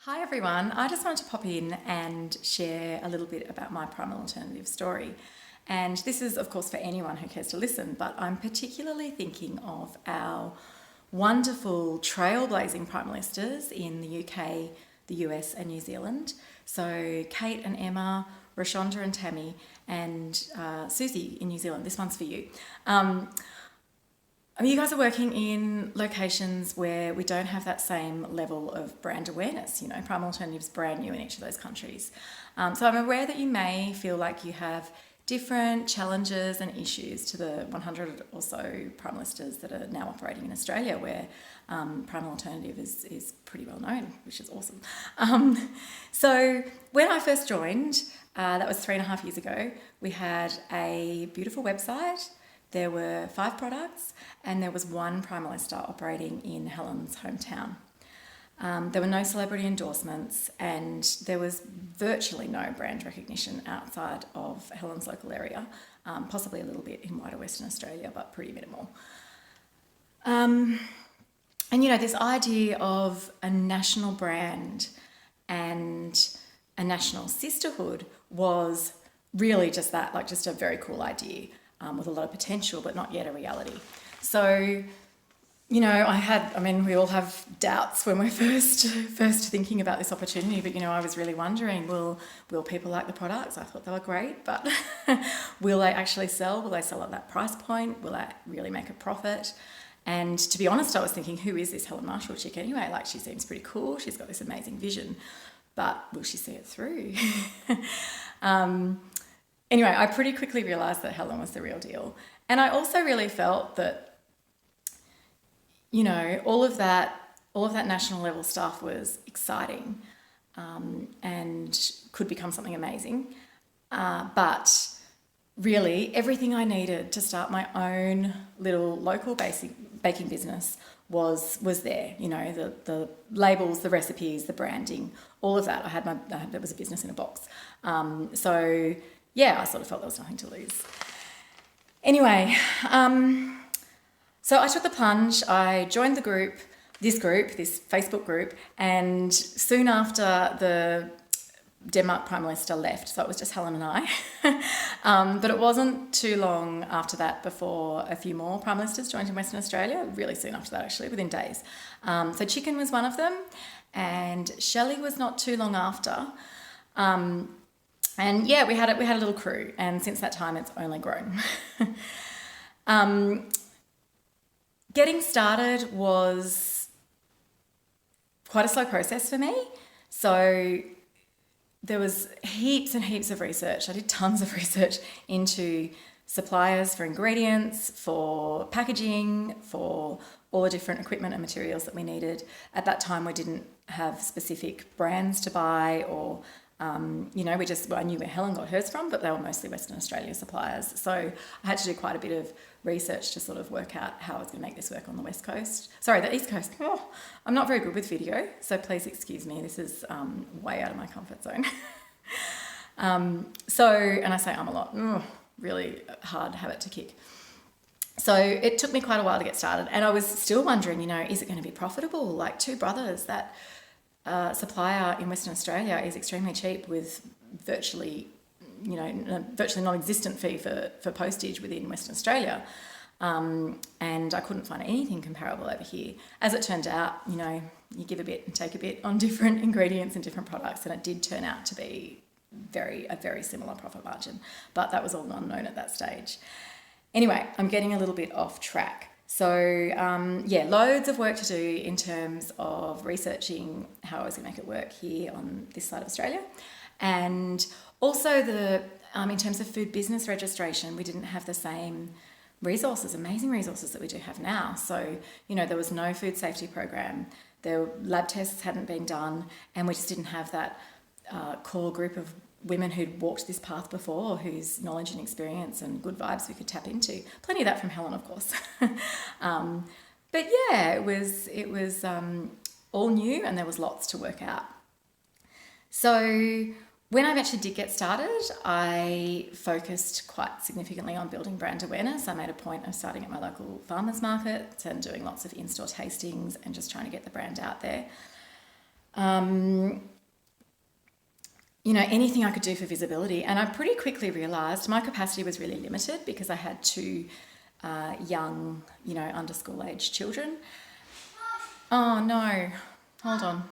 Hi everyone, I just wanted to pop in and share a little bit about my Primal Alternative story. And this is, of course, for anyone who cares to listen, but I'm particularly thinking of our wonderful trailblazing Primalistas in the UK, the US, and New Zealand. So, Kate and Emma, Rashonda and Tammy, and Susie in New Zealand. This one's for you. You guys are working in locations where we don't have that same level of brand awareness. You know, Primal Alternative's brand new in each of those countries. So I'm aware that you may feel like you have different challenges and issues to the 100 or so Primalistas that are now operating in Australia, where Primal Alternative is pretty well known, which is awesome. So when I first joined, that was 3.5 years ago, we had a beautiful website. There were 5 products and there was one Primalista operating in Helen's hometown. There were no celebrity endorsements and there was virtually no brand recognition outside of Helen's local area, possibly a little bit in wider Western Australia, but pretty minimal. And you know, this idea of a national brand and a national sisterhood was really just that, like just a very cool idea. With a lot of potential, but not yet a reality. So, you know, we all have doubts when we're first thinking about this opportunity, but, you know, I was really wondering, will people like the products? I thought they were great, but will they actually sell? Will they sell at that price point? Will that really make a profit? And to be honest, I was thinking, who is this Helen Marshall chick anyway? Like, she seems pretty cool. She's got this amazing vision, but will she see it through? Anyway, I pretty quickly realised that Helen was the real deal. And I also really felt that, you know, all of that national level stuff was exciting and could become something amazing. But really, everything I needed to start my own little local baking business was there. You know, the labels, the recipes, the branding, all of that. There was a business in a box. So yeah, I sort of felt there was nothing to lose. Anyway, so I took the plunge. I joined this Facebook group, and soon after the Denmark Primalista left, so it was just Helen and I. But it wasn't too long after that before a few more Primalistas joined in Western Australia, really soon after that actually, within days. So Chicken was one of them, and Shelley was not too long after. And yeah, we had a little crew, and since that time it's only grown. Getting started was quite a slow process for me. So there was heaps and heaps of research. I did tons of research into suppliers for ingredients, for packaging, for all the different equipment and materials that we needed. At that time, we didn't have specific brands to buy or you know, I knew where Helen got hers from, but they were mostly Western Australia suppliers. So I had to do quite a bit of research to sort of work out how I was going to make this work on the East Coast. Oh, I'm not very good with video, so please excuse me. This is way out of my comfort zone. And I say a lot, really hard habit to kick. So it took me quite a while to get started, and I was still wondering, you know, is it going to be profitable? Like two brothers, that supplier in Western Australia is extremely cheap with virtually non-existent fee for postage within Western Australia. And I couldn't find anything comparable over here. As it turned out, you know, you give a bit and take a bit on different ingredients and different products, and it did turn out to be a very similar profit margin, but that was all unknown at that stage. Anyway, I'm getting a little bit off track. So, loads of work to do in terms of researching how I was going to make it work here on this side of Australia. And also in terms of food business registration, we didn't have the same amazing resources that we do have now. So, you know, there was no food safety program, lab tests hadn't been done, and we just didn't have that core group of women who'd walked this path before, whose knowledge and experience and good vibes we could tap into. Plenty of that from Helen, of course. But yeah, it was all new, and there was lots to work out. So when I eventually did get started, I focused quite significantly on building brand awareness. I made a point of starting at my local farmers market and doing lots of in-store tastings and just trying to get the brand out there. anything I could do for visibility. And I pretty quickly realised my capacity was really limited because I had two young, under school age children. Oh no, hold on.